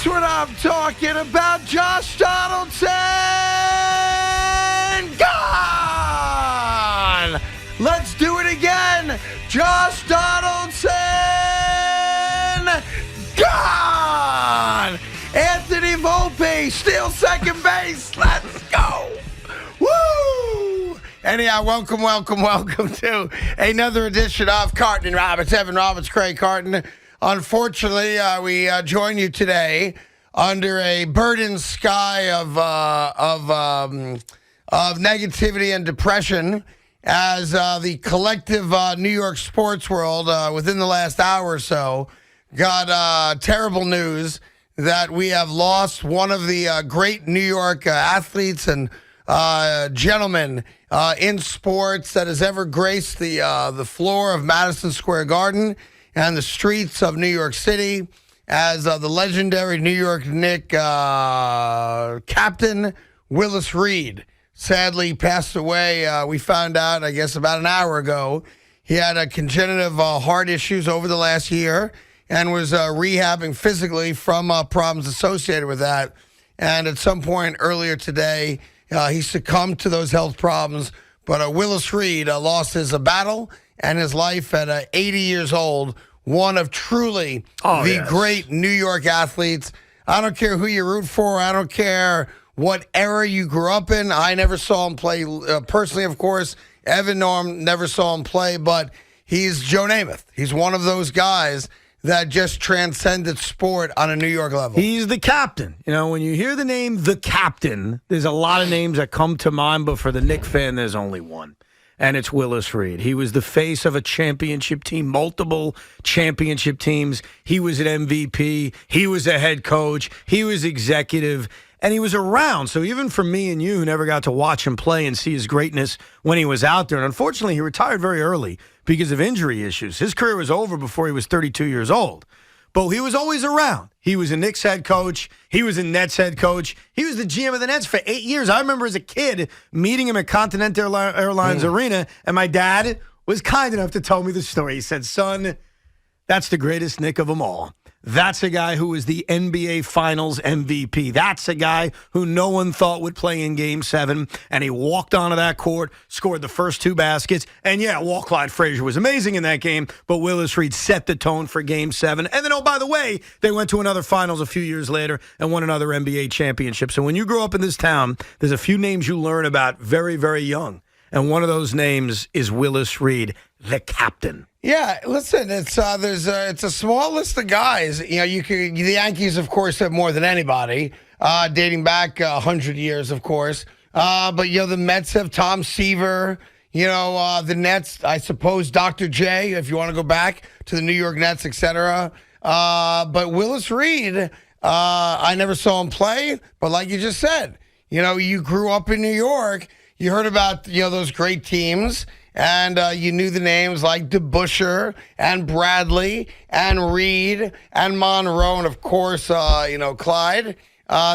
That's what I'm talking about. Josh Donaldson gone. Let's do it again. Josh Donaldson gone. Anthony Volpe still second base. Let's go. Woo! Anyhow, welcome to another edition of Carton and Roberts. Evan Roberts, Craig Carton. Unfortunately, we join you today under a burdened sky of negativity and depression as the collective New York sports world within the last hour or so got terrible news that we have lost one of the great New York athletes and gentlemen in sports that has ever graced the floor of Madison Square Garden and the streets of New York City as the legendary New York Knick captain Willis Reed sadly passed away. We found out, I guess, about an hour ago. He had a congenital heart issues over the last year and was rehabbing physically from problems associated with that. And at some point earlier today, he succumbed to those health problems. But Willis Reed lost his battle and his life at 80 years old, one of truly great New York athletes. I don't care who you root for. I don't care what era you grew up in. I never saw him play personally, of course. Evan Norm never saw him play, but he's Joe Namath. He's one of those guys that just transcended sport on a New York level. He's the captain. You know, when you hear the name the captain, there's a lot of names that come to mind, but for the Knick fan, there's only one. And it's Willis Reed. He was the face of a championship team, multiple championship teams. He was an MVP. He was a head coach. He was executive. And he was around. So even for me and you who never got to watch him play and see his greatness when he was out there, and unfortunately he retired very early because of injury issues. His career was over before he was 32 years old. But he was always around. He was a Knicks head coach. He was a Nets head coach. He was the GM of the Nets for 8 years. I remember as a kid meeting him at Continental Airlines Arena, and my dad was kind enough to tell me the story. He said, son, that's the greatest Knick of them all. That's a guy who was the NBA Finals MVP. That's a guy who no one thought would play in Game 7, and he walked onto that court, scored the first 2 baskets, and Walt Clyde Frazier was amazing in that game, but Willis Reed set the tone for Game 7. And then, oh, by the way, they went to another Finals a few years later and won another NBA championship. So when you grow up in this town, there's a few names you learn about very, very young, and one of those names is Willis Reed, the captain. Yeah, listen, it's a small list of guys. You know, the Yankees, of course, have more than anybody, dating back 100 years, of course. But the Mets have Tom Seaver. The Nets, I suppose, Dr. J, if you want to go back to the New York Nets, etc. But Willis Reed, I never saw him play. But like you just said, you grew up in New York. You heard about those great teams. And you knew the names like DeBusschere and Bradley and Reed and Monroe and, of course, Clyde.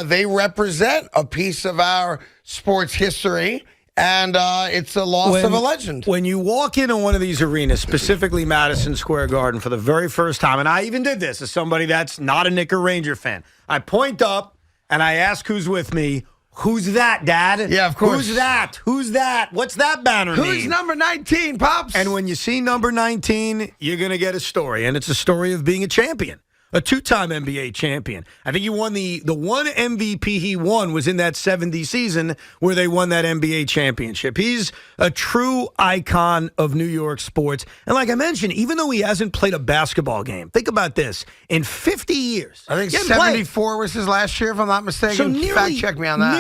They represent a piece of our sports history, and it's a loss of a legend. When you walk into one of these arenas, specifically Madison Square Garden, for the very first time, and I even did this as somebody that's not a Knick or Ranger fan, I point up and I ask who's with me. Who's that, Dad? Yeah, of course. Who's that? Who's that? What's that banner mean? Who's number 19, Pops? And when you see number 19, you're going to get a story, and it's a story of being a champion. A 2-time NBA champion. I think he won the one MVP he won was in that 70 season where they won that NBA championship. He's a true icon of New York sports. And like I mentioned, even though he hasn't played a basketball game, think about this. In 50 years. I think 74 was his last year, if I'm not mistaken. So nearly, fact check me on that.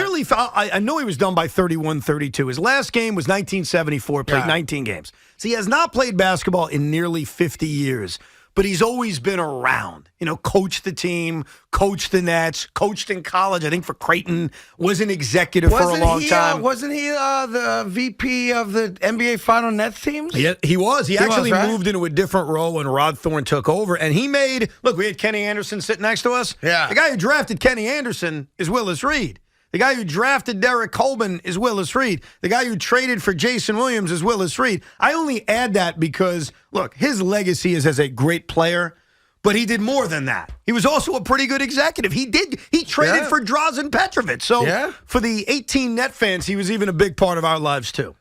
I know he was done by 31, 32. His last game was 1974, played 19 games. So he has not played basketball in nearly 50 years. But he's always been around, coached the team, coached the Nets, coached in college, I think for Creighton, was an executive for a long time. Wasn't he the VP of the NBA Final Nets teams? Yeah, he was. He actually moved into a different role when Rod Thorne took over. And he made, look, we had Kenny Anderson sitting next to us. Yeah. The guy who drafted Kenny Anderson is Willis Reed. The guy who drafted Derek Colbin is Willis Reed. The guy who traded for Jason Williams is Willis Reed. I only add that because, look, his legacy is as a great player, but he did more than that. He was also a pretty good executive. He traded for Drazen Petrovic. So for the 18 Net fans, he was even a big part of our lives too.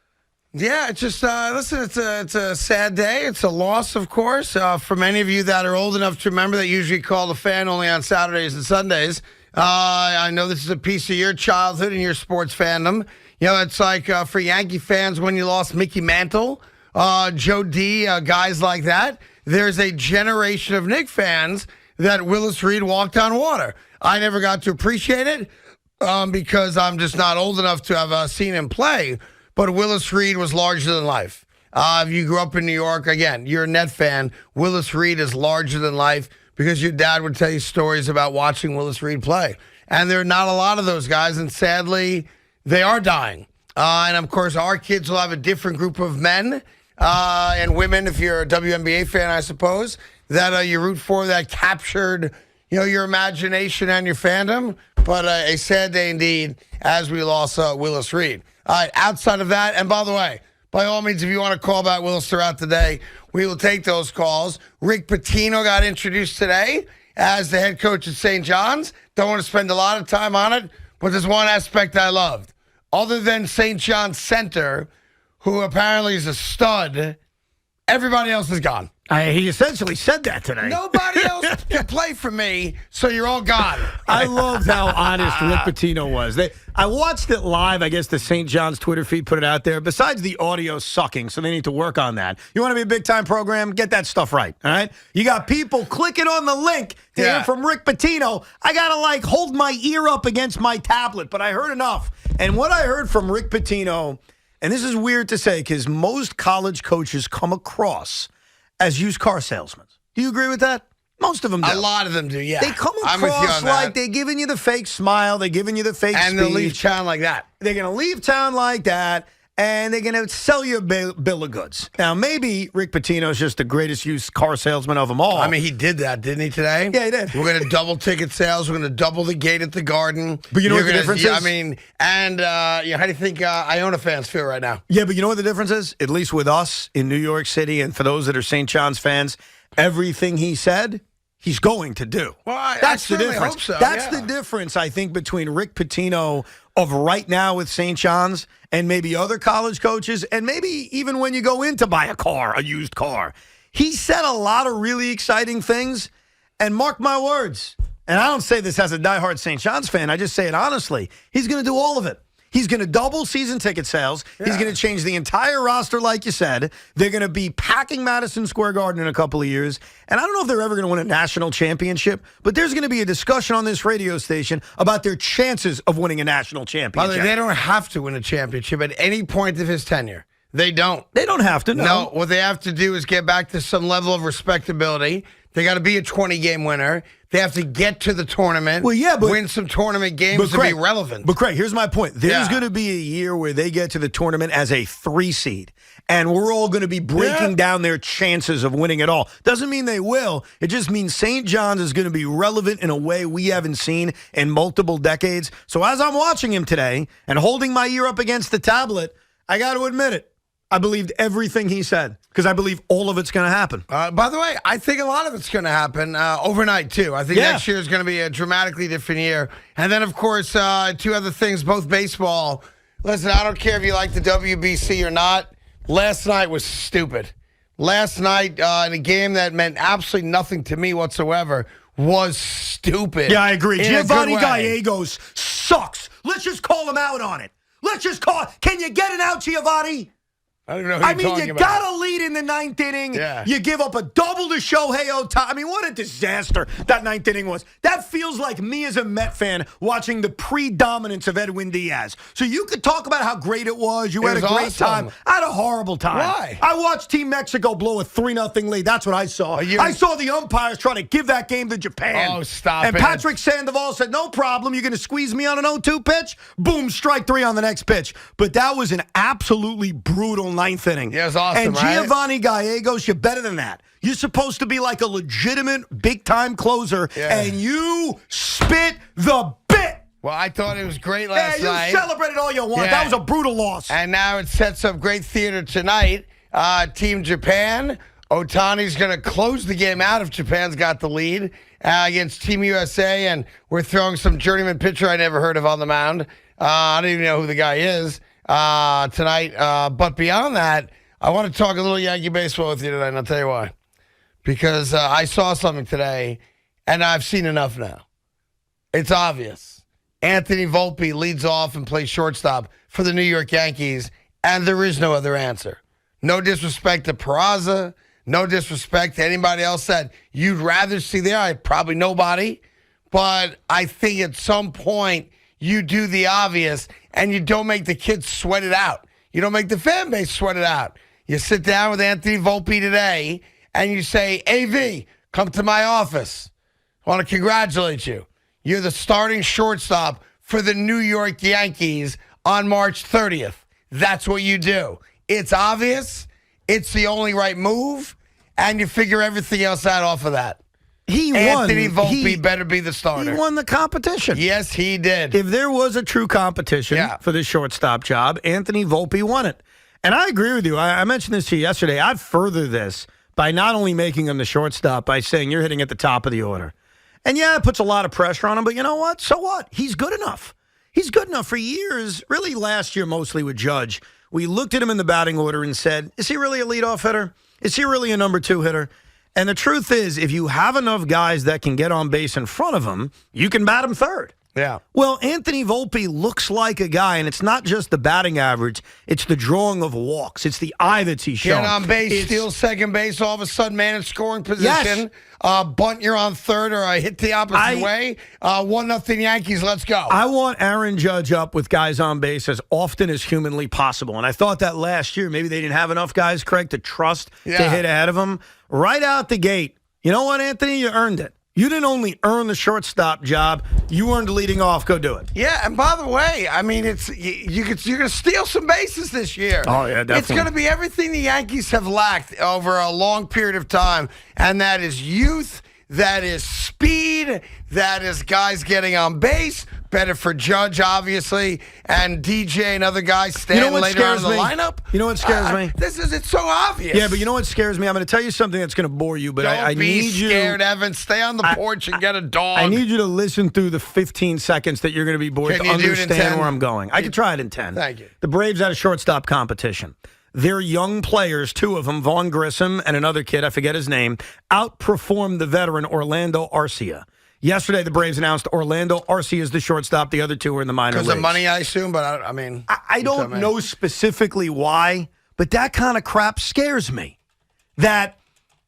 Yeah, it's just, listen, it's a sad day. It's a loss, of course. For many of you that are old enough to remember that usually call the fan only on Saturdays and Sundays, I know this is a piece of your childhood and your sports fandom. You know, it's like for Yankee fans when you lost Mickey Mantle, Joe D, guys like that. There's a generation of Knick fans that Willis Reed walked on water. I never got to appreciate it because I'm just not old enough to have seen him play. But Willis Reed was larger than life. If you grew up in New York, again, you're a Net fan. Willis Reed is larger than life because your dad would tell you stories about watching Willis Reed play. And there are not a lot of those guys, and sadly, they are dying. And, of course, our kids will have a different group of men and women, if you're a WNBA fan, I suppose, that you root for, that captured, your imagination and your fandom. But a sad day indeed as we lost Willis Reed. All right, outside of that, and by the way, by all means, if you want to call about Willis throughout the day, we will take those calls. Rick Pitino got introduced today as the head coach at St. John's. Don't want to spend a lot of time on it, but there's one aspect I loved. Other than St. John's center, who apparently is a stud, everybody else is gone. He essentially said that today. Nobody else can play for me, so you're all gone. I loved how honest Rick Pitino was. I watched it live. I guess the St. John's Twitter feed put it out there. Besides the audio sucking, so they need to work on that. You want to be a big-time program? Get that stuff right, all right? You got people clicking on the link to hear from Rick Pitino. I got to, hold my ear up against my tablet, but I heard enough. And what I heard from Rick Pitino, and this is weird to say because most college coaches come across as used car salesmen. Do you agree with that? Most of them do. A lot of them do, yeah. They come across like they're giving you the fake smile, they're giving you the fake speech. And they'll leave town like that. They're going to leave town like that, and they're going to sell you a bill of goods. Now, maybe Rick Pitino is just the greatest used car salesman of them all. I mean, he did that, didn't he, today? Yeah, he did. We're going to double ticket sales. We're going to double the gate at the Garden. But you know what the difference is? I mean, and how do you think Iona fans feel right now? Yeah, but you know what the difference is? At least with us in New York City, and for those that are St. John's fans, everything he said, he's going to do. Well, that's I the difference. Hope so, that's the difference, I think, between Rick Pitino of right now with St. John's and maybe other college coaches, and maybe even when you go in to buy a used car. He said a lot of really exciting things, and mark my words, and I don't say this as a diehard St. John's fan, I just say it honestly, he's going to do all of it. He's going to double season ticket sales. Yeah. He's going to change the entire roster, like you said. They're going to be packing Madison Square Garden in a couple of years. And I don't know if they're ever going to win a national championship, but there's going to be a discussion on this radio station about their chances of winning a national championship. By the way, they don't have to win a championship at any point of his tenure. They don't. They don't have to, no. No, what they have to do is get back to some level of respectability. They got to be a 20-game winner. They have to get to the tournament, win some tournament games to be relevant. But, Craig, here's my point. There's going to be a year where they get to the tournament as a 3 seed, and we're all going to be breaking down their chances of winning it all. Doesn't mean they will. It just means St. John's is going to be relevant in a way we haven't seen in multiple decades. So as I'm watching him today and holding my ear up against the tablet, I got to admit it. I believed everything he said because I believe all of it's going to happen. By the way, I think a lot of it's going to happen overnight, too. I think next year is going to be a dramatically different year. And then, of course, 2 other things, both baseball. Listen, I don't care if you like the WBC or not. Last night was stupid. Last night in a game that meant absolutely nothing to me whatsoever was stupid. Yeah, I agree. Giovanni Gallegos sucks. Let's just call him out on it. Can you get it out, Giovanni? I don't know who you're talking you about. got to lead in the 9th inning. Yeah. You give up a double to Shohei Ohtani. I mean, what a disaster that 9th inning was. That feels like me as a Met fan watching the predominance of Edwin Diaz. So you could talk about how great it was. You had a great time. I had a horrible time. Why? I watched Team Mexico blow a 3-0 lead. That's what I saw. I saw the umpires trying to give that game to Japan. Oh, stop it. And Patrick Sandoval said, no problem. You're going to squeeze me on an 0-2 pitch? Boom, strike 3 on the next pitch. But that was an absolutely brutal 9th inning. Yeah, it was awesome, and Giovanni Gallegos, you're better than that. You're supposed to be like a legitimate big-time closer, and you spit the bit. Well, I thought it was great last night. You celebrated all you want. Yeah. That was a brutal loss. And now it sets up great theater tonight. Team Japan Ohtani's going to close the game out if Japan's got the lead against Team USA, and we're throwing some journeyman pitcher I never heard of on the mound. I don't even know who the guy is tonight. But beyond that, I want to talk a little Yankee baseball with you tonight, and I'll tell you why. Because I saw something today, and I've seen enough now. It's obvious. Anthony Volpe leads off and plays shortstop for the New York Yankees, and there is no other answer. No disrespect to Peraza, no disrespect to anybody else that you'd rather see there. Probably nobody. But I think at some point you do the obvious, and you don't make the kids sweat it out. You don't make the fan base sweat it out. You sit down with Anthony Volpe today, and you say, AV, come to my office. I want to congratulate you. You're the starting shortstop for the New York Yankees on March 30th. That's what you do. It's obvious. It's the only right move. And you figure everything else out off of that. Anthony Volpe better be the starter. He won the competition. Yes, he did. If there was a true competition for the shortstop job, Anthony Volpe won it. And I agree with you. I mentioned this to you yesterday. I'd further this by not only making him the shortstop, by saying you're hitting at the top of the order. And yeah, it puts a lot of pressure on him, but you know what? So what? He's good enough. He's good enough. For years, really last year mostly with Judge, we looked at him in the batting order and said, is he really a leadoff hitter? Is he really a number 2 hitter? And the truth is, if you have enough guys that can get on base in front of him, you can bat him third. Yeah. Well, Anthony Volpe looks like a guy, and it's not just the batting average. It's the drawing of walks. It's the eye that he's showing. Get on base, steal second base, all of a sudden man in scoring position. Yes. Bunt, you're on third, or I hit the opposite way. 1-0 Yankees, let's go. I want Aaron Judge up with guys on base as often as humanly possible. And I thought that last year, maybe they didn't have enough guys, Craig, to trust to hit ahead of him. Right out the gate, you know what, Anthony? You earned it. You didn't only earn the shortstop job, you earned leading off. Go do it. Yeah, and by the way, I mean, you're going to steal some bases this year. Oh, yeah, definitely. It's going to be everything the Yankees have lacked over a long period of time, and that is youth, that is speed, that is guys getting on base. Better for Judge, obviously, and DJ and other guys standing later on in the lineup. You know what scares me? It's so obvious. Yeah, but you know what scares me? I'm going to tell you something that's going to bore you, but I need you. Don't be scared, Evan. Stay on the porch and get a dog. I need you to listen through the 15 seconds that you're going to be bored to understand where I'm going. I can try it in 10. Thank you. The Braves had a shortstop competition. Their young players, 2 of them, Vaughn Grissom and another kid, I forget his name, outperformed the veteran Orlando Arcia. Yesterday, the Braves announced Orlando Arcia is the shortstop. The other 2 are in the minor leagues. Because of money, I assume, but I mean... I don't know specifically why, but that kind of crap scares me. That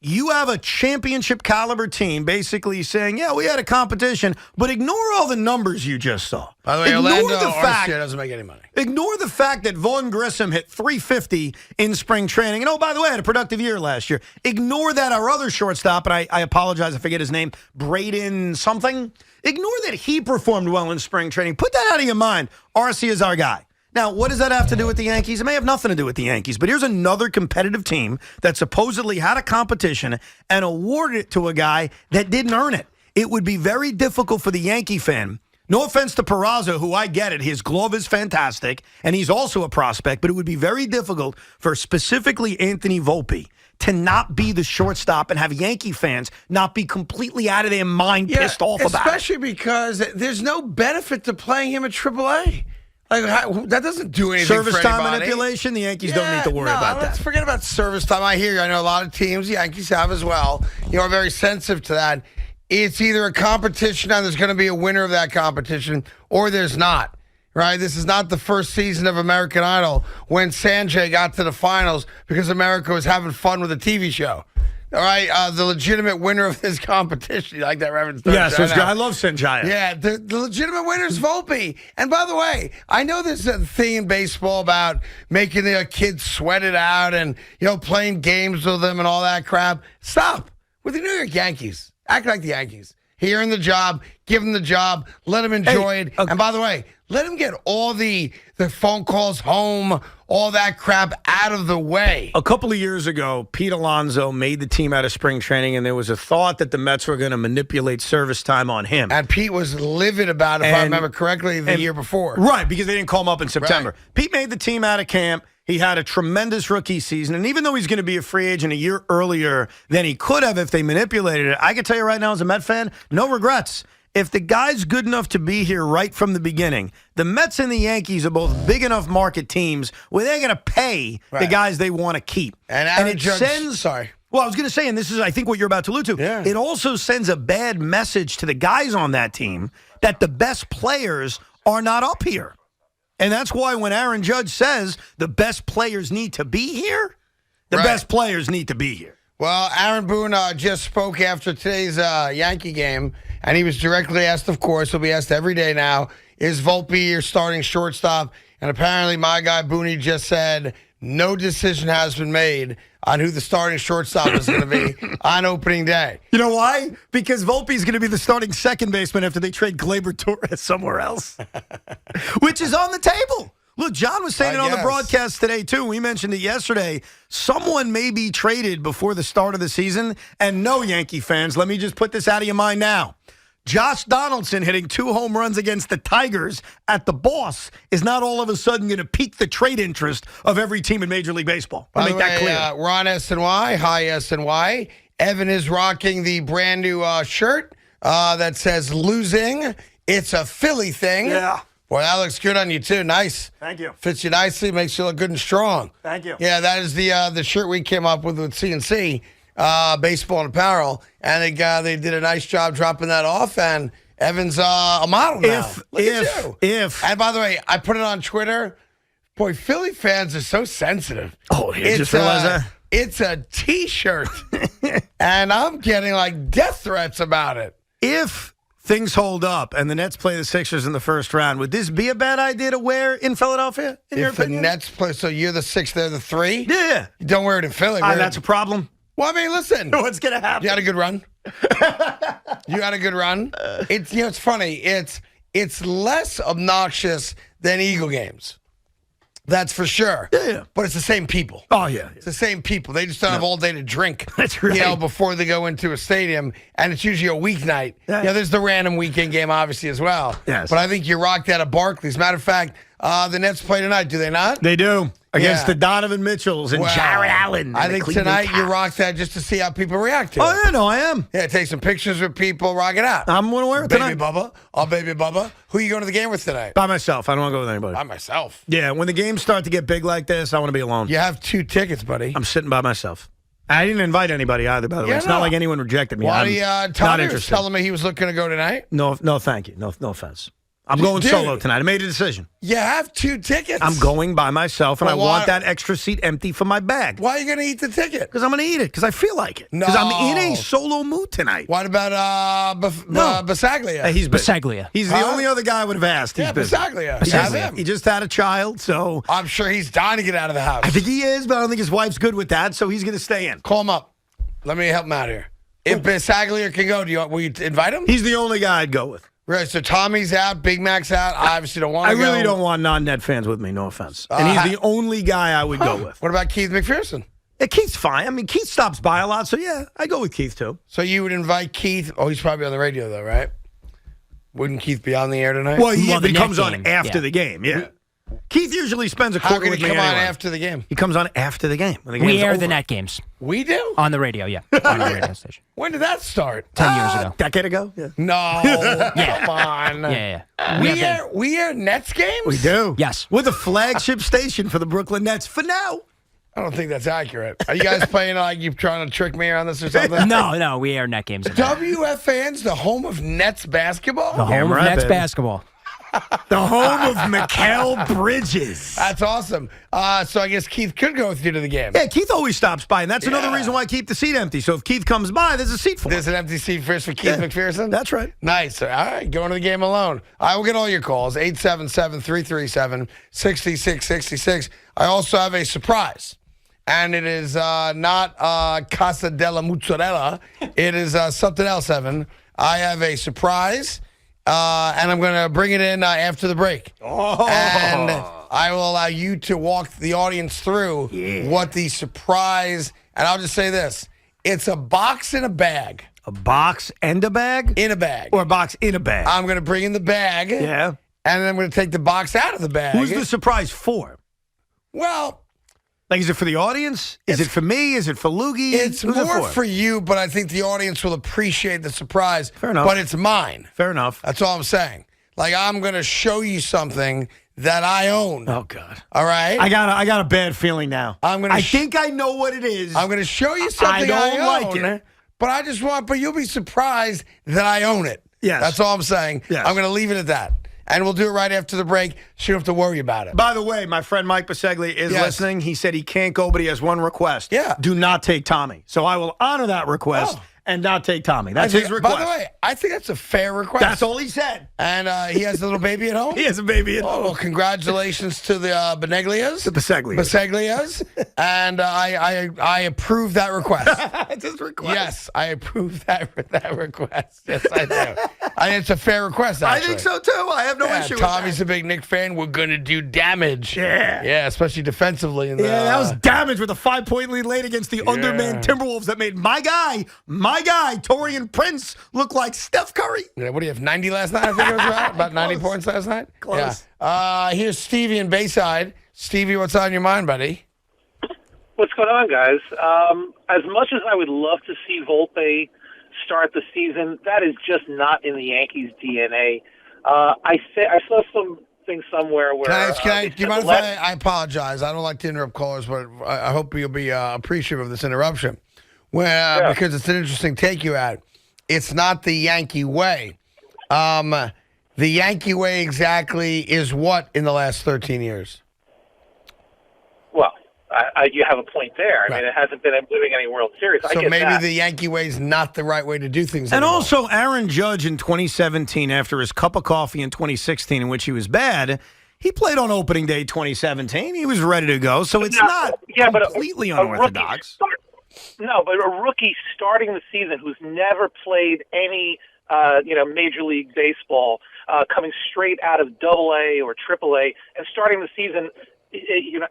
you have a championship caliber team basically saying, yeah, we had a competition, but ignore all the numbers you just saw. By the way, Orlando Arcia doesn't make any money. Ignore the fact that Vaughn Grissom hit .350 in spring training. And, oh, by the way, had a productive year last year. Ignore that our other shortstop, and I apologize, I forget his name, Braden something. Ignore that he performed well in spring training. Put that out of your mind. Arcia is our guy. Now, what does that have to do with the Yankees? It may have nothing to do with the Yankees, but here's another competitive team that supposedly had a competition and awarded it to a guy that didn't earn it. It would be very difficult for the Yankee fan. No offense to Peraza, who I get it. His glove is fantastic, and he's also a prospect, but it would be very difficult for specifically Anthony Volpe to not be the shortstop and have Yankee fans not be completely out of their mind, pissed off about it. Especially because there's no benefit to playing him at AAA. Like, that doesn't do anything service for time anybody. Manipulation, the Yankees don't need to worry about that. Let's forget about service time. I hear you. I know a lot of teams, the Yankees have as well, are very sensitive to that. It's either a competition and there's going to be a winner of that competition, or there's not. Right? This is not the first season of American Idol when Sanjay got to the finals because America was having fun with a TV show. All right, the legitimate winner of this competition. You like that reference? Yes, I love Sanjaya. Yeah, the legitimate winner is Volpe. And by the way, I know there's a thing in baseball about making the kids sweat it out and, playing games with them and all that crap. Stop. With the New York Yankees, act like the Yankees. He earned the job, give him the job, let him enjoy it. Okay. And by the way, let him get all the phone calls home, all that crap out of the way. A couple of years ago, Pete Alonso made the team out of spring training, and there was a thought that the Mets were going to manipulate service time on him. And Pete was livid about it, if I remember correctly, the year before. Right, because they didn't call him up in September. Right. Pete made the team out of camp. He had a tremendous rookie season, and even though he's going to be a free agent a year earlier than he could have if they manipulated it, I can tell you right now as a Met fan, no regrets. If the guy's good enough to be here right from the beginning, the Mets and the Yankees are both big enough market teams where they're going to pay the guys they want to keep. And it sends... Sorry. Well, I was going to say, and this is, I think, what you're about to allude to. Yeah. It also sends a bad message to the guys on that team that the best players are not up here. And that's why when Aaron Judge says the best players need to be here, the best players need to be here. Well, Aaron Boone just spoke after today's Yankee game, and he was directly asked, of course, he'll be asked every day now, is Volpe your starting shortstop? And apparently my guy Boone just said no decision has been made on who the starting shortstop is going to be on opening day. You know why? Because Volpe's going to be the starting second baseman after they trade Gleyber Torres somewhere else, which is on the table. Look, John was saying it on the broadcast today, too. We mentioned it yesterday. Someone may be traded before the start of the season. And no, Yankee fans, let me just put this out of your mind now. Josh Donaldson hitting 2 home runs against the Tigers at the Boss is not all of a sudden going to pique the trade interest of every team in Major League Baseball. I'll make that clear. We're on SNY. Hi, SNY. Evan is rocking the brand new shirt that says losing. It's a Philly thing. Yeah. Boy, that looks good on you, too. Nice. Thank you. Fits you nicely. Makes you look good and strong. Thank you. Yeah, that is the shirt we came up with CNC. Baseball and apparel, and they did a nice job dropping that off, and Evan's a model now. If. And by the way, I put it on Twitter. Boy, Philly fans are so sensitive. Oh, you just realized that? It's a T-shirt, and I'm getting like death threats about it. If things hold up and the Nets play the Sixers in the first round, would this be a bad idea to wear in Philadelphia, in your opinion? If the Nets play, so you're the 6, they're the 3? Yeah. You don't wear it in Philly. That's a problem. Well, I mean, listen. What's going to happen? You had a good run. It's it's funny. It's less obnoxious than Eagle games. That's for sure. Yeah. But it's the same people. Oh, yeah. It's the same people. They just don't have all day to drink. That's right. Before they go into a stadium, and it's usually a weeknight. Yeah. There's the random weekend game, obviously, as well. Yes. But I think you rocked that at Barclays. Matter of fact, the Nets play tonight, do they not? They do. Against the Donovan Mitchells and Jared Allen. I think tonight you rock that just to see how people react to it. Oh, yeah, no, I am. Yeah, take some pictures with people, rock it out. I'm going to wear it tonight. Baby Bubba. Oh, Baby Bubba. Who are you going to the game with tonight? By myself. I don't want to go with anybody. By myself? Yeah, when the games start to get big like this, I want to be alone. You have 2 tickets, buddy. I'm sitting by myself. I didn't invite anybody either, by the way. It's not like anyone rejected me. Tommy was telling me he was looking to go tonight. No, thank you. No offense. I'm going solo tonight. I made a decision. You have 2 tickets. I'm going by myself, and I want that extra seat empty for my bag. Why are you going to eat the ticket? Because I'm going to eat it, because I feel like it. Because I'm in a solo mood tonight. What about Bisaglia? He's Bisaglia. He's the only other guy I would have asked. He's busy. Bisaglia. He just had a child, so... I'm sure he's dying to get out of the house. I think he is, but I don't think his wife's good with that, so he's going to stay in. Call him up. Let me help him out here. If Bisaglia can go, will you invite him? He's the only guy I'd go with. Right, so Tommy's out, Big Mac's out. I obviously don't want to go. I really don't want non-Net fans with me, no offense. And he's the only guy I would go with. What about Keith McPherson? Yeah, Keith's fine. I mean, Keith stops by a lot, so yeah, I go with Keith too. So you would invite Keith? Oh, he's probably on the radio though, right? Wouldn't Keith be on the air tonight? Well, he comes on after the game, yeah. Keith usually spends a quarter with me. How could he come anyway. on after the game? He comes on after the game. We air the Net games. We do? On the radio, yeah. On the radio station. When did that start? 10 years ago. Decade ago? Yeah. No. Come on. Yeah. We air Nets games? We do. Yes. We're the flagship station for the Brooklyn Nets for now. I don't think that's accurate. Are you guys playing like you're trying to trick me on this or something? No, we air Net games. WFAN's the home of Nets basketball? The home of Nets basketball. The home of Mikal Bridges. That's awesome. So I guess Keith could go with you to the game. Yeah, Keith always stops by, and that's another reason why I keep the seat empty. So if Keith comes by, there's a seat for him. There's an empty seat first for Keith McPherson? That's right. Nice. All right, going to the game alone. I will get all your calls, 877-337-6666. I also have a surprise. And it is not Casa della Mozzarella. It is something else, Evan. I have a surprise. And I'm going to bring it in after the break. Oh. And I will allow you to walk the audience through what the surprise, and I'll just say this. It's a box in a bag. A box and a bag? In a bag. Or a box in a bag? I'm going to bring in the bag. Yeah. And then I'm going to take the box out of the bag. Who's the surprise for? Well, Like, is it for the audience? Is it for me? Is it for Loogie? It's Who's it more for you, but I think the audience will appreciate the surprise. Fair enough. But it's mine. Fair enough. That's all I'm saying. Like, I'm going to show you something that I own. Oh, God. All right? I got a bad feeling now. I think I know what it is. I'm going to show you something I don't own. like it. But you'll be surprised that I own it. Yes. That's all I'm saying. Yes. I'm going to leave it at that. And we'll do it right after the break, so you don't have to worry about it. By the way, my friend Mike Biseglia is Yes. listening. He said he can't go, but he has one request. Yeah. Do not take Tommy. So I will honor that request and not take Tommy. That's his request. By the way, I think that's a fair request. That's all he said. And he has a little baby at home? He has a baby at Oh, home. well, congratulations to the Beneglias. The Biseglias. And I approve that request. That's his request. Yes, I approve that request. Yes, I do. I think it's a fair request, actually. I think so, too. I have no issue with that. Tommy's a big Knick fan. We're going to do damage. Yeah. Yeah, especially defensively. Yeah, that was damage with a 5-point lead late against the undermanned Timberwolves that made my guy, Torian Prince, look like Steph Curry. Yeah, what do you have, 90 last night? I think it was about 90 points last night? Close. Yeah. Here's Stevie in Bayside. Stevie, what's on your mind, buddy? What's going on, guys? As much as I would love to see Volpe start the season, that is just not in the Yankees DNA. I saw something somewhere where... Do you mind if I apologize? I don't like to interrupt callers, but I hope you'll be appreciative of this interruption. Because it's an interesting take you had. It's not the Yankee way. The Yankee way exactly is what in the last 13 years? Well, you have a point there. I Right. mean, it hasn't been winning any World Series. I So get maybe that. the Yankee way is not the right way to do things And anymore. also, Aaron Judge in 2017, after his cup of coffee in 2016, in which he was bad, he played on opening day 2017. He was ready to go, so it's not completely unorthodox. But a rookie starting the season who's never played any, Major League Baseball, coming straight out of Double-A or Triple-A, and starting the season,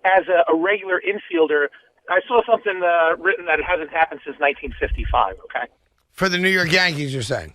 as a regular infielder. I saw something written that it hasn't happened since 1955. Okay, For the New York Yankees, you're saying?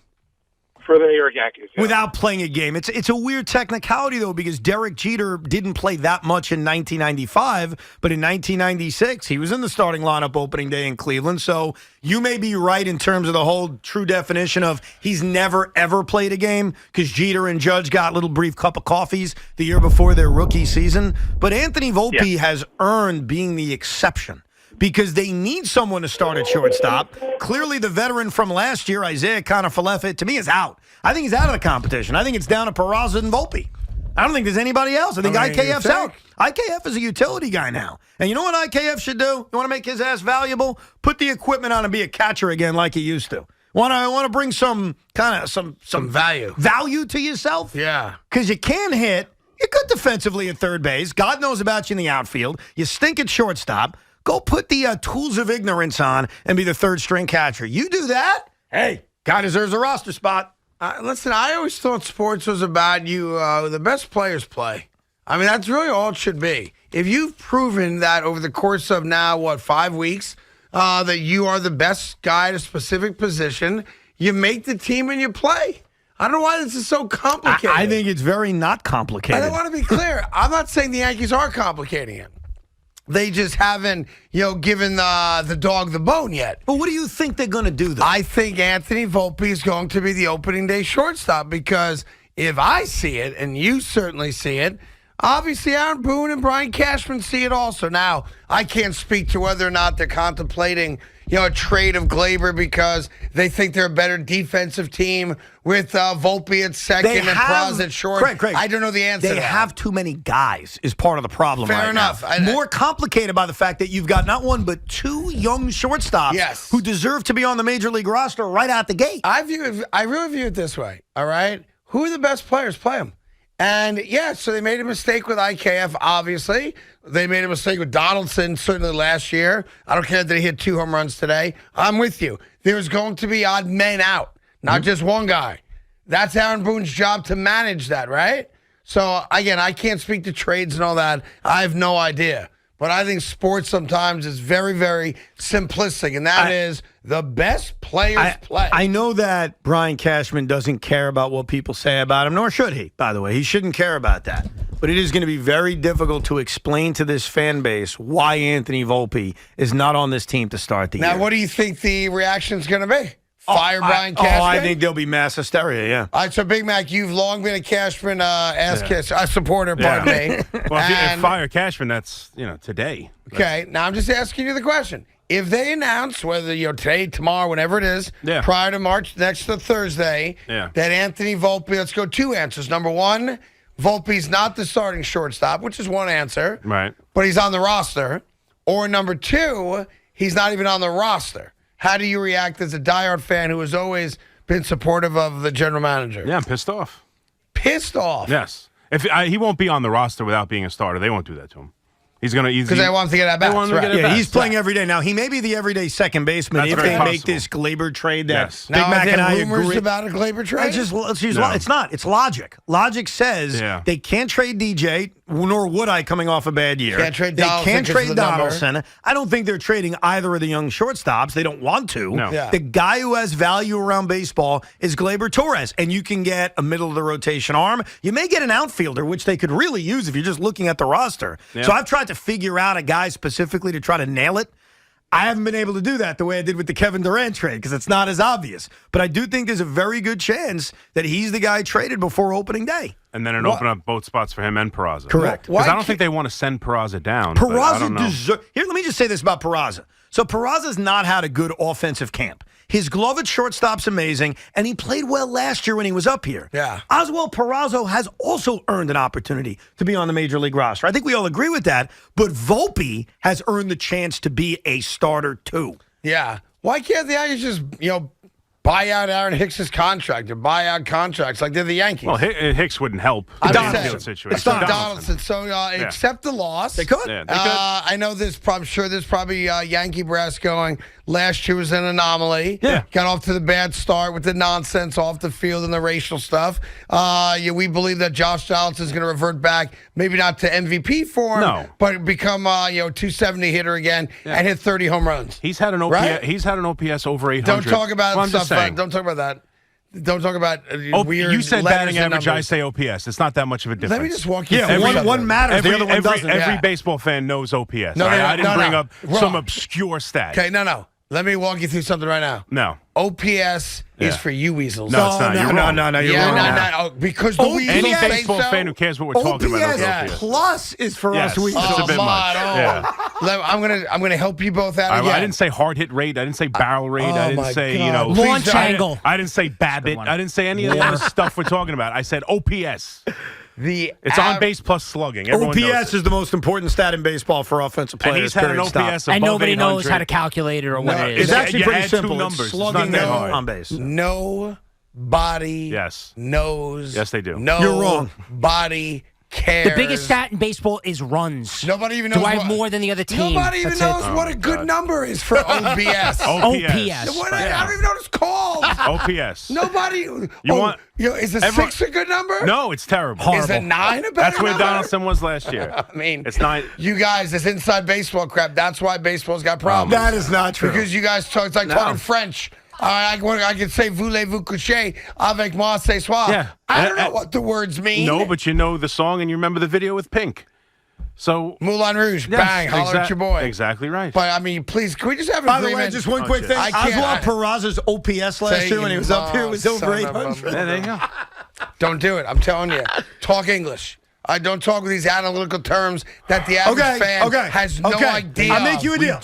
For the New York Yankees, yeah. Without playing a game. It's a weird technicality, though, because Derek Jeter didn't play that much in 1995, but in 1996, he was in the starting lineup opening day in Cleveland. So you may be right in terms of the whole true definition of he's never, ever played a game, because Jeter and Judge got little brief cup of coffees the year before their rookie season. But Anthony Volpe has earned being the exception, because they need someone to start at shortstop. Clearly, the veteran from last year, Isaiah Kiner-Falefa, to me is out. I think he's out of the competition. I think it's down to Peraza and Volpe. I don't think there's anybody else. I think IKF's out. IKF is a utility guy now. And you know what IKF should do? You want to make his ass valuable? Put the equipment on and be a catcher again like he used to. Want to bring some value to yourself? Yeah. Because you can hit. You're good defensively at third base. God knows about you in the outfield. You stink at shortstop. Go put the tools of ignorance on and be the third-string catcher. You do that, hey, guy deserves a roster spot. Listen, I always thought sports was about the best players play. I mean, that's really all it should be. If you've proven that over the course of now, 5 weeks, that you are the best guy at a specific position, you make the team and you play. I don't know why this is so complicated. I think it's very not complicated. I want to be clear. I'm not saying the Yankees are complicating it. They just haven't, given the dog the bone yet. But what do you think they're going to do, though? I think Anthony Volpe is going to be the opening day shortstop, because if I see it, and you certainly see it, obviously Aaron Boone and Brian Cashman see it also. Now, I can't speak to whether or not they're contemplating, a trade of Glaber because they think they're a better defensive team with Volpe at second and Praz at short. Craig, I don't know the answer to They that. have too many guys is part of the problem Fair right enough. now. More complicated by the fact that you've got not one but two young shortstops who deserve to be on the Major League roster right out the gate. I really view it this way, all right? Who are the best players? Play them. And, so they made a mistake with IKF, obviously. They made a mistake with Donaldson, certainly last year. I don't care that he hit 2 home runs today. I'm with you. There's going to be odd men out, not just one guy. That's Aaron Boone's job to manage that, right? So, again, I can't speak to trades and all that. I have no idea. But I think sports sometimes is very, very simplistic, and that is the best players play. I know that Brian Cashman doesn't care about what people say about him, nor should he, by the way. He shouldn't care about that. but it is going to be very difficult to explain to this fan base why Anthony Volpe is not on this team to start the year. Now, what do you think the reaction's going to be? Fire Brian Cashman? I think there'll be mass hysteria, yeah. All right, so Big Mac, you've long been a Cashman supporter, pardon me. Well, if fire Cashman, that's, today. Okay, now I'm just asking you the question. If they announce, whether today, tomorrow, whenever it is, prior to March, next to Thursday, that Anthony Volpe, let's go 2 answers. Number 1, Volpe's not the starting shortstop, which is one answer. Right. But he's on the roster. Or number 2, he's not even on the roster. How do you react as a diehard fan who has always been supportive of the general manager? Yeah, I'm pissed off. Pissed off? Yes. He won't be on the roster without being a starter. They won't do that to him. He's going to because they want him to get at bats. Yeah, he's playing every day now. He may be the everyday second baseman if they make this Glaber trade. That Big Mac and I agree about a Glaber trade. It's not. It's logic. Logic says they can't trade DJ, nor would I coming off a bad year. Can't trade they Donaldson can't trade Donaldson. Number. I don't think they're trading either of the young shortstops. They don't want to. No. Yeah. The guy who has value around baseball is Glaber Torres, and you can get a middle of the rotation arm. You may get an outfielder, which they could really use if you're just looking at the roster. Yeah. So I've tried to figure out a guy specifically to try to nail it. I haven't been able to do that the way I did with the Kevin Durant trade because it's not as obvious. But I do think there's a very good chance that he's the guy traded before opening day. And then open up both spots for him and Peraza. Correct. Because I don't think they want to send Peraza down. Peraza deserves. Here, let me just say this about Peraza. So Peraza's not had a good offensive camp. His glove at shortstop's amazing, and he played well last year when he was up here. Yeah. Oswald Peraza has also earned an opportunity to be on the Major League roster. I think we all agree with that, but Volpe has earned the chance to be a starter too. Yeah. Why can't the Yankees just, buy out Aaron Hicks's contract or buy out contracts like they're the Yankees? Well, Hicks wouldn't help. It's not Donaldson. So accept the loss. They could. Yeah, they could. I know I'm sure there's probably Yankee brass going, last year was an anomaly. Yeah. Got off to the bad start with the nonsense off the field and the racial stuff. We believe that Josh Donaldson's going to revert back, maybe not to MVP form, but become 270 hitter again and hit 30 home runs. He's had an OPS. Right? He's had an OPS over 800. Don't talk about stuff. Saying. Don't talk about that. Don't talk about weird. You said batting average. Numbers. I say OPS. It's not that much of a difference. Let me just walk you. Yeah, one matters. The other one doesn't. Every baseball fan knows OPS. No, I didn't bring up Wrong. some obscure stat. Okay, no. Let me walk you through something right now. No. OPS is for you weasels. No, it's not. You're wrong. No, you're wrong. Because the weasels Any say baseball so? fan who cares what we're talking about knows OPS OPS. plus is for us weasels. It's a bit much. I'm gonna help you both out again. I didn't say hard hit rate. I didn't say barrel rate. I didn't say launch angle. I didn't say BABIP. I didn't say any of the other stuff we're talking about. I said OPS. It's on base plus slugging. Everyone knows OPS is the most important stat in baseball for offensive players. And he's had an OPS above and nobody 800. knows how to calculate it or what it is. It's actually You pretty add two simple. numbers. It's It's slugging not that hard. on base. Nobody knows. Yes, they do. No, you're wrong. Body cares. The biggest stat in baseball is runs. Nobody even knows. Do I have more than the other team? Nobody even knows what a good number is for OPS. OPS. I don't even know what it's called. OPS. Nobody. Is a 6 a good number? No, it's terrible. Is a 9 a better That's where number? Donaldson was last year. I mean, it's 9. You guys, this inside baseball crap. That's why baseball's got problems. That is not true. Because you guys talk. It's like talking French. I can say voulez-vous coucher avec moi ce soir. Yeah. I don't know what the words mean. No, but you know the song and you remember the video with Pink. So Moulin Rouge, bang, holler at your boy. Exactly right. But I mean, please, can we just have an By the agreement? way, just one quick thing. Oswald Peraza's OPS last year when he was up here was over 800. There you go. Don't do it. I'm telling you. Talk English. I don't talk with these analytical terms that the average fan has no idea. I'll make you a deal.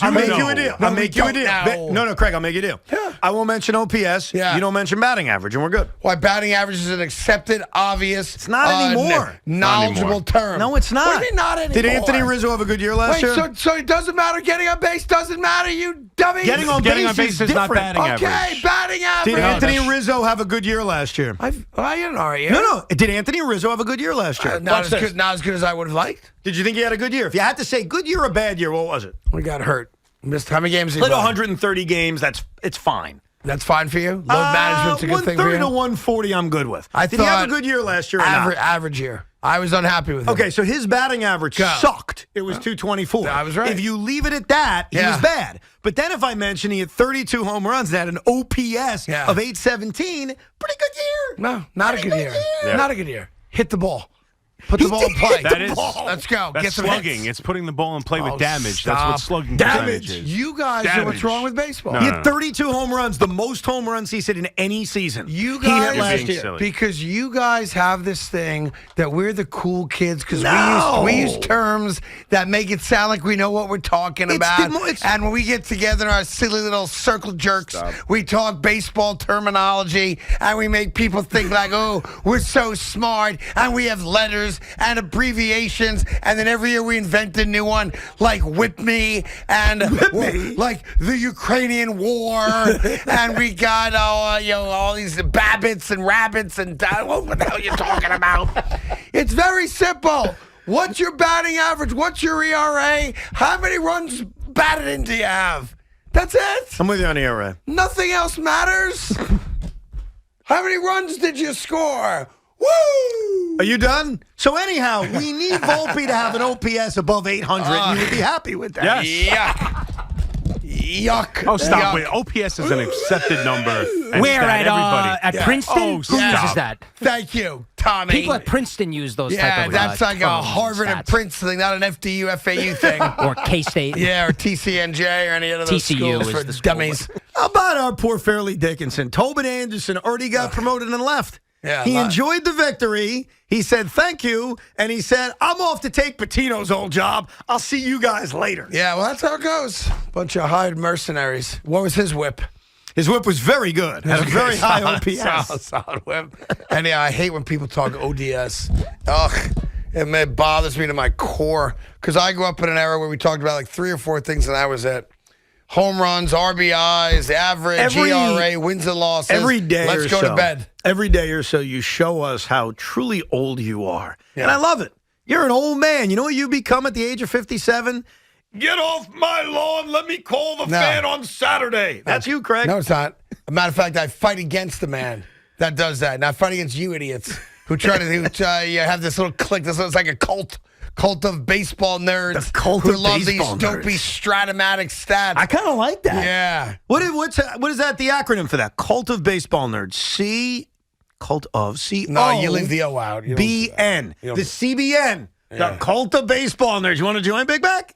No, Craig, I'll make you a deal. Yeah. I won't mention OPS. Yeah. You don't mention batting average, and we're good. Why batting average is an accepted, obvious. It's not anymore. Knowledgeable term. No, it's not. What do you mean not anymore? Did Anthony Rizzo have a good year last year? So it doesn't matter. Getting on base doesn't matter. You dummy. Getting on base is not batting average. Okay, batting average. Did Anthony Rizzo have a good year last year? I had an all right year. No. Did Anthony Rizzo have a good year last year? Not as good as I would have liked. Did you think he had a good year? If you had to say good year or bad year, what was it? We got hurt. Missed how many games? Played 130 games. It's fine. That's fine for you. Load management's a good thing for you. 130 to 140, I'm good with. Did he have a good year last year? Or not? Average year. I was unhappy with him. Okay, so his batting average sucked. It was 224. I was right. If you leave it at that, he was bad. But then if I mention he had 32 home runs and had an OPS of 817, pretty good year. No, not a good year. Not a good year. Hit the ball. Put the ball in play. That is. Let's go. That's Get some slugging. hits. It's putting the ball in play with damage. Stop. That's what slugging Damage. percentage is. You guys are what's wrong with baseball. No, He had 32 home runs, the most home runs he's hit in any season. You He hit guys, last being year. silly. because you guys have this thing that we're the cool kids because No. we use terms that make it sound like we know what we're talking It's about. it's- And when we get together in our silly little circle jerks, we talk baseball terminology and we make people think like, oh, we're so smart and we have letters and abbreviations. And then every year we invent a new one like Whip Me and like the Ukrainian War. And we got all these Babbitts and Rabbits and what the hell are you talking about? It's very simple. What's your batting average? What's your ERA? How many runs batted in do you have? That's it. I'm with you on the ERA. Nothing else matters. How many runs did you score? Woo! Are you done? So anyhow, we need Volpe to have an OPS above 800. You would be happy with that. Yes. Yuck. Yuck. Oh, stop. Yuck. Wait, OPS is an accepted number. and Where that everybody. at Yeah. Princeton? Oh, Who stop. uses that? Thank you, Tommy. People at Princeton use those type yeah, of that's like a terms and Harvard and stats. Princeton thing, not an FDU, FAU thing. Or K-State. Yeah, or TCNJ or any of those TCU schools is for the school. dummies. How about our poor Fairleigh Dickinson? Tobin Anderson already got promoted and left. Yeah, he a lot. enjoyed the victory. He said thank you, and he said, I'm off to take Pitino's old job. I'll see you guys later. Yeah, well, that's how it goes. Bunch of hired mercenaries. What was his whip? His whip was very good. Had a very high OPS. Solid whip. And yeah, I hate when people talk ODS. Ugh. It bothers me to my core. Because I grew up in an era where we talked about like 3 or 4 things, and that was it. Home runs, RBIs, average, ERA, wins and losses. Every day Let's or go so. to bed. Every day or so, you show us how truly old you are. Yeah. And I love it. You're an old man. You know what you become at the age of 57? Get off my lawn. Let me call the fan on Saturday. That's you, Craig. No, it's not. As a matter of fact, I fight against the man that does that. And I fight against you idiots who try to you have this little clique. This looks like a cult of baseball nerds The cult who of love baseball these dopey Stratomatic stats. I kind of like that. Yeah. What is that, the acronym for that? Cult of baseball nerds. Cult of C-O. No, you leave the O out. You don't do that. B-N. You don't The do CBN. The Cult of baseball nerds. You want to join, Big Mac?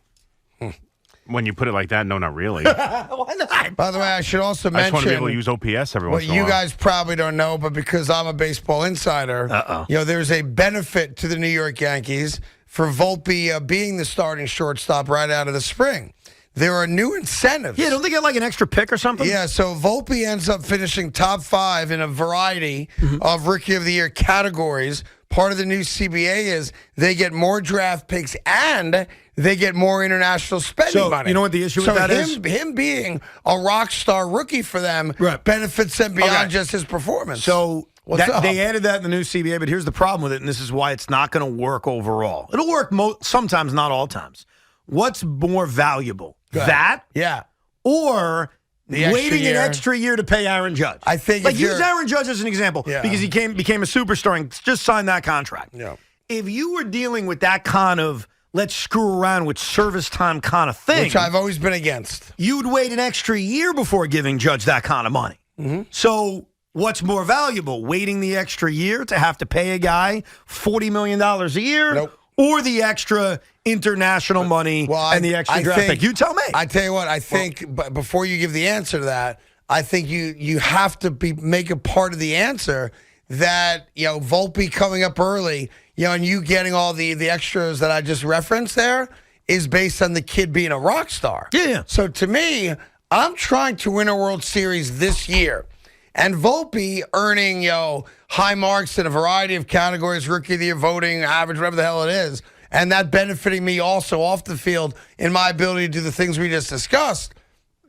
When you put it like that, no, not really. Why not? By the way, I should also I just want to be able to mention use OPS every what once in a you while. guys probably don't know, but because I'm a baseball insider, there's a benefit to the New York Yankees for Volpe being the starting shortstop right out of the spring. There are new incentives. Yeah, don't they get like an extra pick or something? Yeah, so Volpe ends up finishing top 5 in a variety of Rookie of the Year categories. Part of the new CBA is they get more draft picks and they get more international spending money. You know what the issue with that is? Him being a rock star rookie for them benefits them beyond just his performance. So What's up? they added that in the new CBA, but here's the problem with it, and this is why it's not going to work overall. It'll work sometimes, not all times. What's more valuable? That Yeah. or The extra waiting year. an extra year to pay Aaron Judge? I think like if use you're- Aaron Judge as an example because he became a superstar and just signed that contract. Yeah. If you were dealing with that kind of let's screw around with service time kind of thing, Which I've always been against. you'd wait an extra year before giving Judge that kind of money. So what's more valuable, waiting the extra year to have to pay a guy $40 million a year Nope. or the extra international money and the extra draft pick? You tell me. I tell you what, I think but before you give the answer to that, I think you have to make a part of the answer that, Volpe coming up early, and you getting all the extras that I just referenced there is based on the kid being a rock star. Yeah. So to me, I'm trying to win a World Series this year. And Volpe earning, high marks in a variety of categories, Rookie of the Year voting, average, whatever the hell it is, and that benefiting me also off the field in my ability to do the things we just discussed.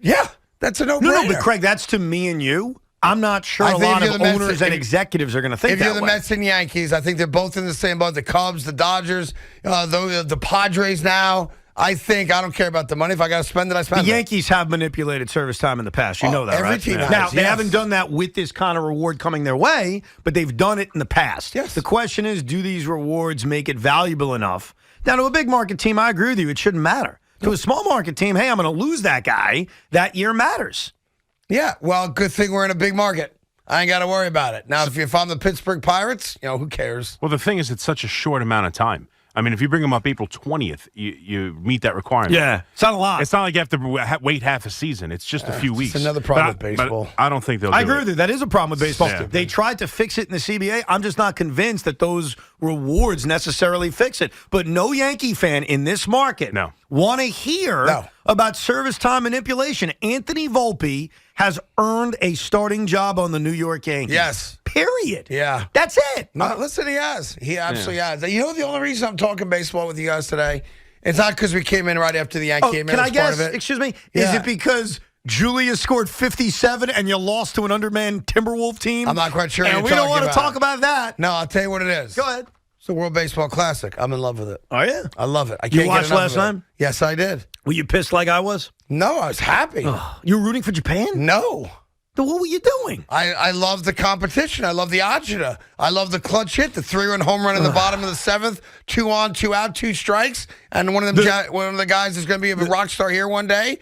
Yeah, that's a no-brainer. No, but Craig, that's to me and you. I'm not sure I a think lot if of you're the Mets- owners and if- executives are going to think If that you're the way. Mets and Yankees, I think they're both in the same boat. The Cubs, the Dodgers, the Padres now. I don't care about the money. If I got to spend it, I spend The it. Yankees have manipulated service time in the past. You know that, every right? team has, Now, they yes. haven't done that with this kind of reward coming their way, but they've done it in the past. Yes. The question is, do these rewards make it valuable enough? Now, to a big market team, I agree with you. It shouldn't matter. To a small market team, hey, I'm going to lose that guy. That year matters. Yeah, well, good thing we're in a big market. I ain't got to worry about it. Now, if I'm the Pittsburgh Pirates, who cares? Well, the thing is, it's such a short amount of time. I mean, if you bring them up April 20th, you meet that requirement. Yeah, it's not a lot. It's not like you have to wait half a season. It's just a few weeks. It's another problem with baseball. But I don't think they'll I do agree it. with you. That is a problem with baseball. Yeah. They tried to fix it in the CBA. I'm just not convinced that those rewards necessarily fix it. But no Yankee fan in this market want to hear about service time manipulation. Anthony Volpe has earned a starting job on the New York Yankees. Yes. Period. Yeah. That's it. No, listen, he has. He absolutely has. You know the only reason I'm talking baseball with you guys today? It's not because we came in right after the Yankee game. Can I guess? Part of it. Excuse me. Is it because Julius scored 57 and you lost to an undermanned Timberwolf team? I'm not quite sure. And we don't want to talk about that. No, I'll tell you what it is. Go ahead. It's the World Baseball Classic. I'm in love with it. Oh, yeah? I love it. I can't You get watched enough last of it. time? Yes, I did. Were you pissed like I was? No, I was happy. You were rooting for Japan? No. Then what were you doing? I love the competition. I love the agita. I love the clutch hit, the 3-run home run in the bottom of the 7th, 2 on, 2 out, 2 strikes, and one of the guys is going to be a rock star here one day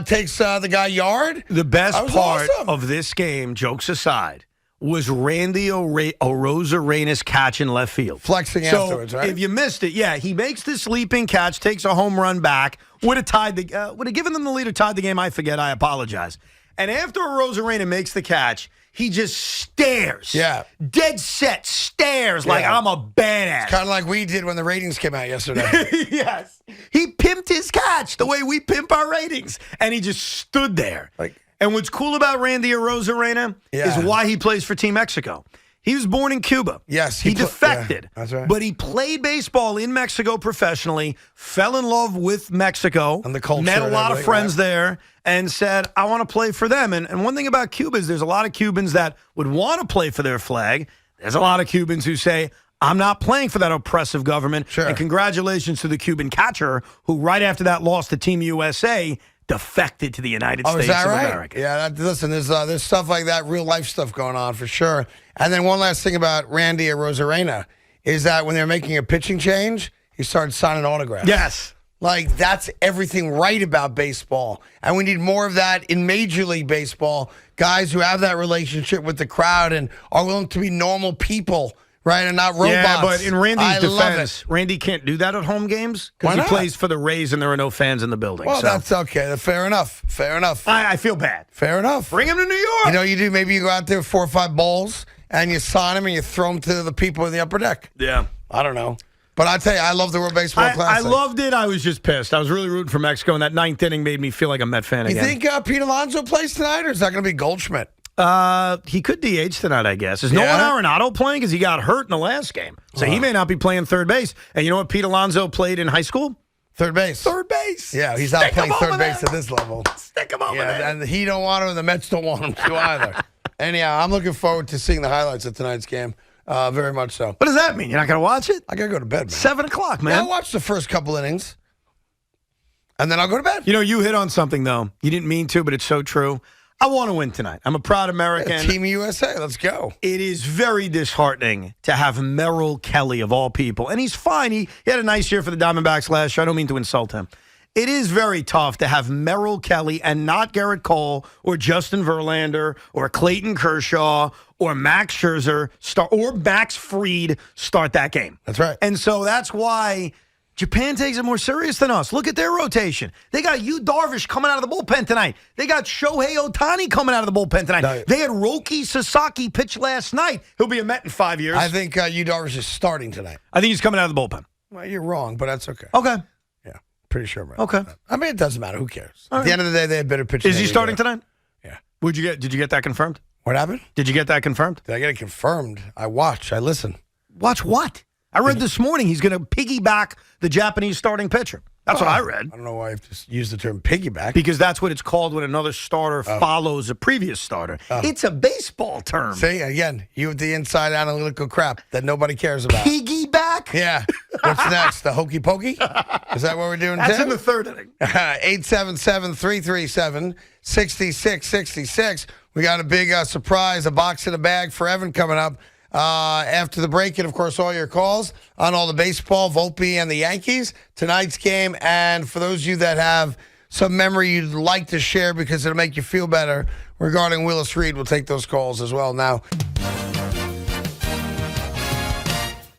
takes the guy yard. The best part awesome. of this game, jokes aside, was Randy Arosarena's catch in left field. Flexing afterwards, right? If you missed it, he makes this leaping catch, takes a home run back, would have given them the lead or tied the game. I forget. I apologize. And after Rosarena makes the catch, he just stares. Yeah. Dead set, stares like I'm a badass. Kind of like we did when the ratings came out yesterday. Yes. He pimped his catch the way we pimp our ratings. And he just stood there. And what's cool about Randy Rosarena is why he plays for Team Mexico. He was born in Cuba. Yes. He defected. That's right. But he played baseball in Mexico professionally, fell in love with Mexico, and the culture, met a lot of friends there, and said, I want to play for them. And one thing about Cuba is there's a lot of Cubans that would want to play for their flag. There's a lot of Cubans who say, I'm not playing for that oppressive government. Sure. And congratulations to the Cuban catcher who right after that lost to Team USA defected to the United States is that of right? America. Yeah, listen, there's stuff like that, real life stuff going on for sure. And then one last thing about Randy Rosarena is that when they're making a pitching change, he started signing autographs. Yes. Like, that's everything right about baseball. And we need more of that in Major League Baseball. Guys who have that relationship with the crowd and are willing to be normal people, right, and not robots. Yeah, but in Randy's I love defense, it. Randy can't do that at home games Why because he not? plays for the Rays and there are no fans in the building. Well, so. that's okay. Fair enough. Fair enough. I feel bad. Fair enough. Bring him to New York. You know what you do? Maybe you go out there with 4 or 5 balls and you sign them and you throw them to the people in the upper deck. Yeah. I don't know. But I tell you, I love the World Baseball Classic. I loved it. I was just pissed. I was really rooting for Mexico, and that 9th inning made me feel like a Met fan You again. think Pete Alonso plays tonight, or is that going to be Goldschmidt? He could DH tonight, I guess. Is no one Arenado playing because he got hurt in the last game? So he may not be playing third base. And you know what Pete Alonso played in high school? Third base. Third base. Yeah, he's not playing third base there. at this level. Stick him over there. And he don't want him, and the Mets don't want him to either. Anyhow, I'm looking forward to seeing the highlights of tonight's game. Very much so. What does that mean? You're not going to watch it? I got to go to bed, man. 7 o'clock, man. Yeah, I'll watch the first couple innings, and then I'll go to bed. You know, you hit on something, though. You didn't mean to, but it's so true. I want to win tonight. I'm a proud American. Team USA, let's go. It is very disheartening to have Merrill Kelly, of all people. And he's fine. He had a nice year for the Diamondbacks last year. I don't mean to insult him. It is very tough to have Merrill Kelly and not Garrett Cole or Justin Verlander or Clayton Kershaw or Max Scherzer or Max Fried start that game. That's right. And so that's why Japan takes it more serious than us. Look at their rotation. They got Yu Darvish coming out of the bullpen tonight. They got Shohei Ohtani coming out of the bullpen tonight. No. They had Roki Sasaki pitch last night. He'll be a Met in 5 years. I think Yu Darvish is starting tonight. I think he's coming out of the bullpen. Well, you're wrong, but that's okay. Okay. Yeah, pretty sure about Okay. that. I mean, it doesn't matter. Who cares? All At the right. end of the day, they have better pitchers. Is he starting tonight? Yeah. Did you get that confirmed? What happened? Did you get that confirmed? Did I get it confirmed? I watch. I listen. Watch what? I read this morning he's going to piggyback the Japanese starting pitcher. That's what I read. I don't know why I've just used the term piggyback. Because that's what it's called when another starter follows a previous starter. It's a baseball term. See, again, you with the inside analytical crap that nobody cares about. Piggyback? Yeah. What's next? The hokey pokey? Is that what we're doing, That's Tim? in the third inning. 877-337-6666. We got a big surprise, a box in a bag for Evan coming up after the break. And, of course, all your calls on all the baseball, Volpe and the Yankees, tonight's game. And for those of you that have some memory you'd like to share because it'll make you feel better regarding Willis Reed, we'll take those calls as well now.